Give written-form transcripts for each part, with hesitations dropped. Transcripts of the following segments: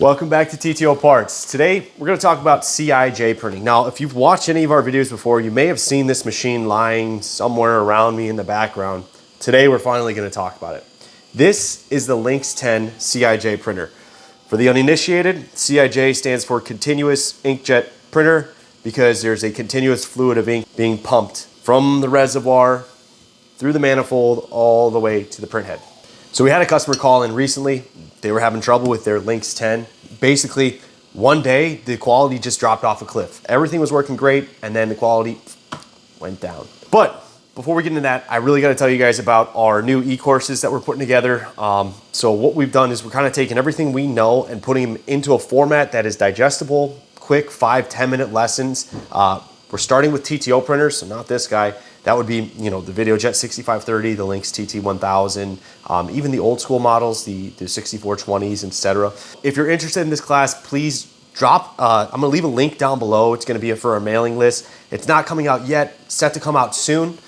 Welcome back to TTO Parts. Today we're going to talk about CIJ printing. Now, if you've watched any of our videos before, you may have seen this machine lying somewhere around me in the background. Today we're finally going to talk about it. This is the Linx 10 CIJ printer. For the uninitiated, CIJ stands for Continuous Inkjet Printer because there's a continuous fluid of ink being pumped from the reservoir through the manifold all the way to the printhead. So we had a customer call in recently. They were having trouble with their Linx 10. Basically, one day the quality just dropped off a cliff. Everything was working great, and then the quality went down. But before we get into that, I really got to tell you guys about our new e-courses that we're putting together. So what we've done is we're kind of taking everything we know and putting them into a format that is digestible, quick 5-10 minute lessons. We're starting with TTO printers, so not this guy. That would be, the VideoJet 6530, the Linx TT1000, even the old school models, the 6420s, etc. If you're interested in this class, please drop, I'm gonna leave a link down below. It's gonna be for our mailing list. It's not coming out yet, set to come out soon.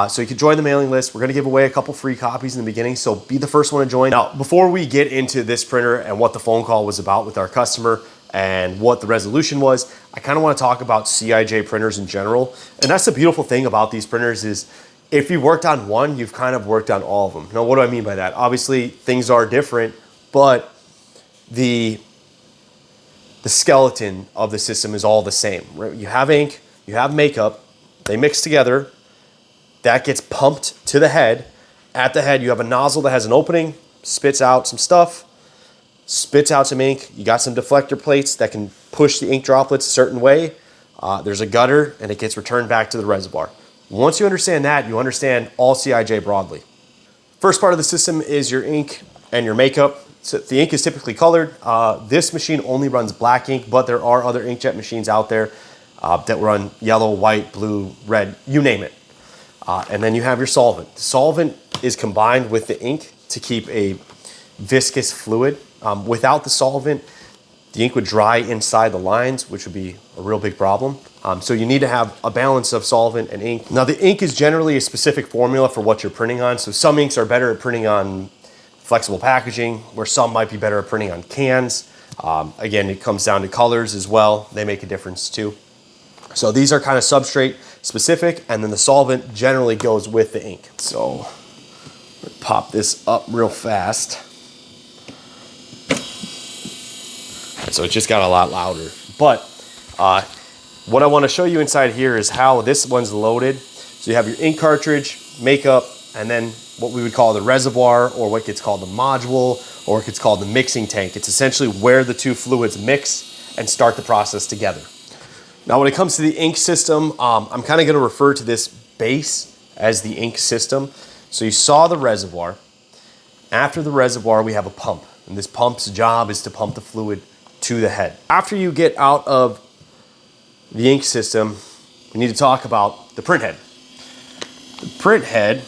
So you can join the mailing list. We're gonna give away a couple free copies in the beginning, so be the first one to join. Now, before we get into this printer and what the phone call was about with our customer and what the resolution was, I kind of want to talk about CIJ printers in general. And that's the beautiful thing about these printers is if you've worked on one, you've kind of worked on all of them. Now, what do I mean by that? Obviously, things are different, but the skeleton of the system is all the same. Right? You have ink, you have makeup, they mix together, that gets pumped to the head. At the head, you have a nozzle that has an opening, spits out some stuff, spits out some ink. You got some deflector plates that can push the ink droplets a certain way. There's a gutter, and it gets returned back to the reservoir. Once you understand that, you understand all CIJ broadly. First part of the system is your ink and your makeup. So the ink is typically colored. This machine only runs black ink, but there are other inkjet machines out there that run yellow, white, blue, red, you name it. And then you have your solvent. The solvent is combined with the ink to keep a viscous fluid. Without the solvent, the ink would dry inside the lines, which would be a real big problem. So you need to have a balance of solvent and ink. Now, the ink is generally a specific formula for what you're printing on. So some inks are better at printing on flexible packaging, where some might be better at printing on cans. Again, it comes down to colors as well. They make a difference too. So these are kind of substrate specific, and then the solvent generally goes with the ink. So pop this up real fast. So it just got a lot louder. But what I want to show you inside here is how this one's loaded. So you have your ink cartridge, makeup, and then what we would call the reservoir, or what gets called the module, or what gets called the mixing tank. It's essentially where the two fluids mix and start the process together. Now, when it comes to the ink system, I'm kind of going to refer to this base as the ink system. So you saw the reservoir. After the reservoir, we have a pump. And this pump's job is to pump the fluid to the head. After you get out of the ink system, we need to talk about the printhead. The printhead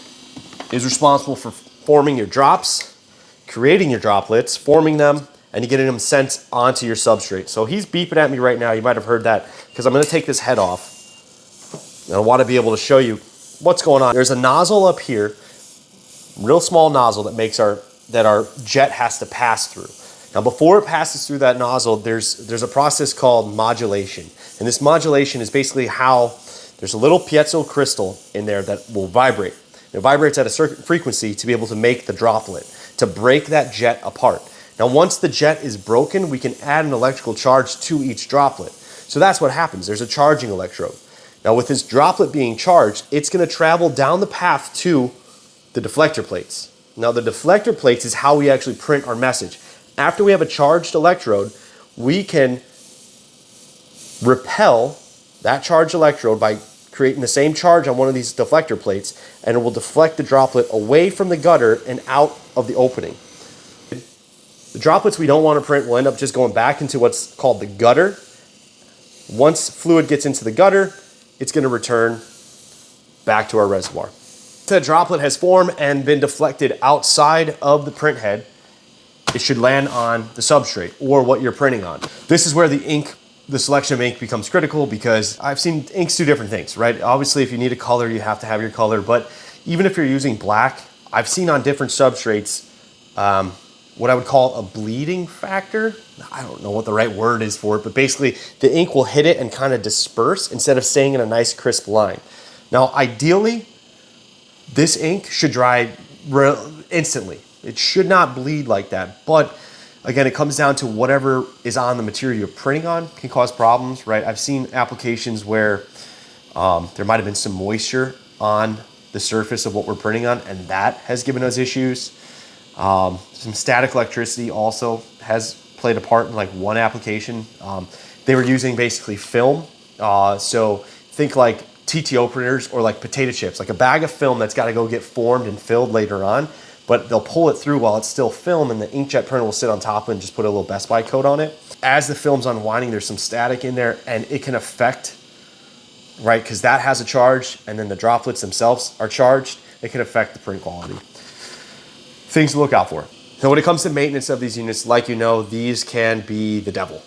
is responsible for forming your drops, creating your droplets, forming them, and getting them sent onto your substrate. So he's beeping at me right now. You might have heard that because I'm going to take this head off. And I want to be able to show you what's going on. There's a nozzle up here, real small nozzle that our jet has to pass through. Now, before it passes through that nozzle, there's a process called modulation. And this modulation is basically how there's a little piezo crystal in there that will vibrate. It vibrates at a certain frequency to be able to make the droplet, to break that jet apart. Now, once the jet is broken, we can add an electrical charge to each droplet. So that's what happens. There's a charging electrode. Now, with this droplet being charged, it's going to travel down the path to the deflector plates. Now, the deflector plates is how we actually print our message. After we have a charged electrode, we can repel that charged electrode by creating the same charge on one of these deflector plates, and it will deflect the droplet away from the gutter and out of the opening. The droplets we don't want to print will end up just going back into what's called the gutter. Once fluid gets into the gutter, it's going to return back to our reservoir. The droplet has formed and been deflected outside of the printhead. It should land on the substrate or what you're printing on. This is where the selection of ink becomes critical, because I've seen inks do different things, right? Obviously, if you need a color, you have to have your color, but even if you're using black, I've seen on different substrates, what I would call a bleeding factor. I don't know what the right word is for it, but basically the ink will hit it and kind of disperse instead of staying in a nice crisp line. Now, ideally, this ink should dry instantly. It should not bleed like that, but again, it comes down to whatever is on the material you're printing on can cause problems, right? I've seen applications where there might have been some moisture on the surface of what we're printing on, and that has given us issues. Some static electricity also has played a part in like one application. They were using basically film. So think like TTO printers or like potato chips, like a bag of film that's got to go get formed and filled later on, but they'll pull it through while it's still film, and the inkjet printer will sit on top and just put a little Best Buy coat on it. As the film's unwinding, there's some static in there, and it can affect, right, because that has a charge, and then the droplets themselves are charged. It can affect the print quality. Things to look out for. Now, when it comes to maintenance of these units, like you know, these can be the devil.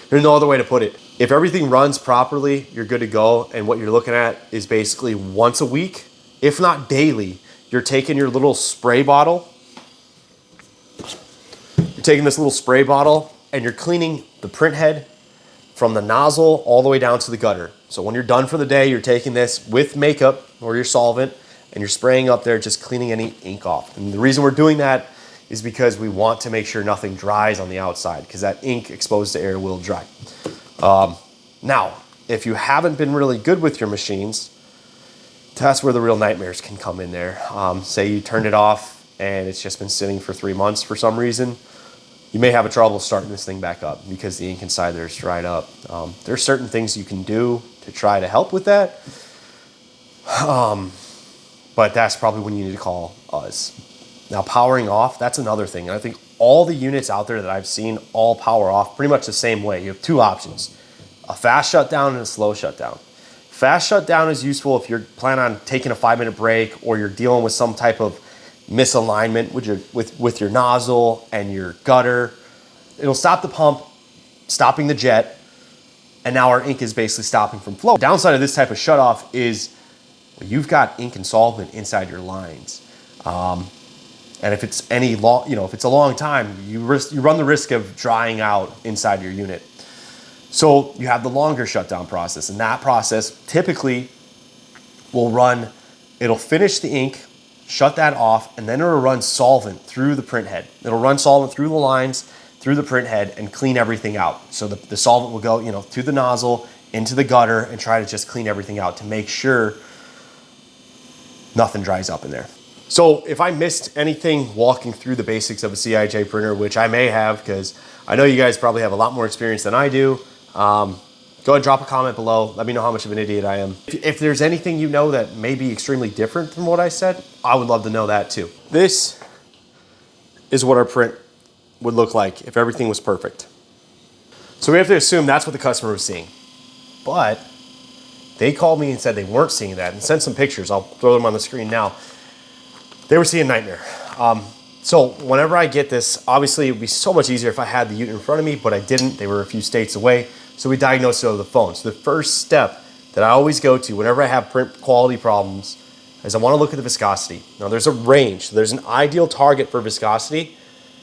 There's no other way to put it. If everything runs properly, you're good to go, and what you're looking at is basically once a week, if not daily, you're taking your little spray bottle. You're taking this little spray bottle, and you're cleaning the print head from the nozzle all the way down to the gutter. So when you're done for the day, you're taking this with makeup or your solvent, and you're spraying up there, just cleaning any ink off. And the reason we're doing that is because we want to make sure nothing dries on the outside, because that ink exposed to air will dry. Now, if you haven't been really good with your machines, that's where the real nightmares can come in there. Say you turned it off and it's just been sitting for 3 months for some reason, you may have a trouble starting this thing back up because the ink inside there is dried up. There's certain things you can do to try to help with that, but that's probably when you need to call us. Now, powering off, that's another thing. And I think all the units out there that I've seen all power off pretty much the same way. You have two options, a fast shutdown and a slow shutdown. Fast shutdown is useful if you're planning on taking a 5-minute break, or you're dealing with some type of misalignment with your nozzle and your gutter. It'll stop the pump, stopping the jet, and now our ink is basically stopping from flow. The downside of this type of shutoff is you've got ink and solvent inside your lines. And if it's if it's a long time, you run the risk of drying out inside your unit. So you have the longer shutdown process, and that process typically will run, it'll finish the ink, shut that off, and then it'll run solvent through the print head. It'll run solvent through the lines, through the print head, and clean everything out. So the solvent will go, through the nozzle, into the gutter, and try to just clean everything out to make sure nothing dries up in there. So if I missed anything walking through the basics of a CIJ printer, which I may have, because I know you guys probably have a lot more experience than I do, go ahead and drop a comment below. Let me know how much of an idiot I am. If there's anything you know that may be extremely different from what I said, I would love to know that too. This is what our print would look like if everything was perfect. So we have to assume that's what the customer was seeing. But they called me and said they weren't seeing that, and sent some pictures. I'll throw them on the screen now. They were seeing nightmare. So whenever I get this, obviously it would be so much easier if I had the unit in front of me, but I didn't. They were a few states away. So we diagnosed it over the phone. So the first step that I always go to whenever I have print quality problems is I want to look at the viscosity. Now there's a range. So there's an ideal target for viscosity.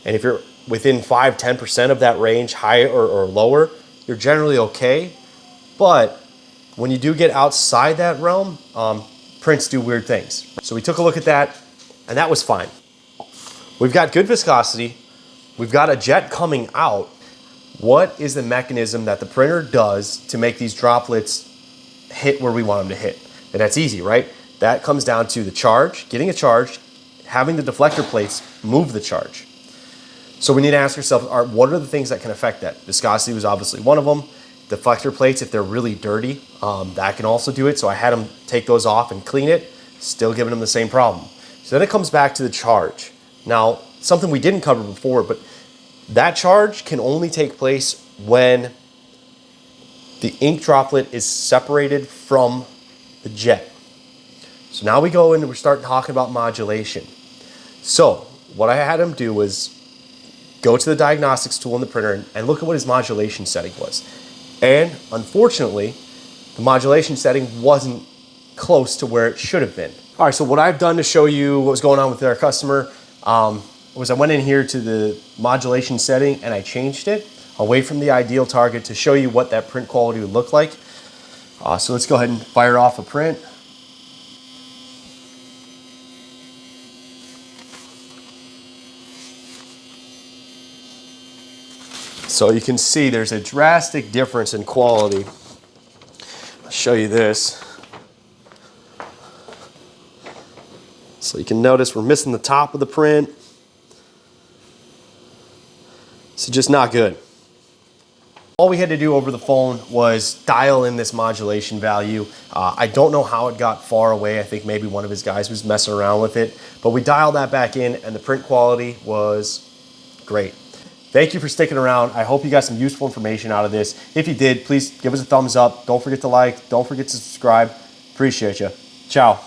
And if you're within 5–10% of that range, higher or lower, you're generally okay. But when you do get outside that realm, prints do weird things. So we took a look at that, and that was fine. We've got good viscosity. We've got a jet coming out. What is the mechanism that the printer does to make these droplets hit where we want them to hit? And that's easy, right? That comes down to the charge, getting a charge, having the deflector plates move the charge. So we need to ask ourselves, what are the things that can affect that? Viscosity was obviously one of them. Deflector plates, if they're really dirty, that can also do it. So I had them take those off and clean it, still giving them the same problem. So then it comes back to the charge. Now, something we didn't cover before, but that charge can only take place when the ink droplet is separated from the jet. So now we go in and we start talking about modulation. So what I had him do was go to the diagnostics tool in the printer and look at what his modulation setting was. And unfortunately, the modulation setting wasn't close to where it should have been. All right, so what I've done to show you what was going on with our customer, was I went in here to the modulation setting and I changed it away from the ideal target to show you what that print quality would look like. So let's go ahead and fire off a print. So you can see there's a drastic difference in quality. I'll show you this. So you can notice we're missing the top of the print. It's just not good. All we had to do over the phone was dial in this modulation value. I don't know how it got far away. I think maybe one of his guys was messing around with it, but we dialed that back in and the print quality was great. Thank you for sticking around. I hope you got some useful information out of this. If you did, please give us a thumbs up. Don't forget to like. Don't forget to subscribe. Appreciate you. Ciao.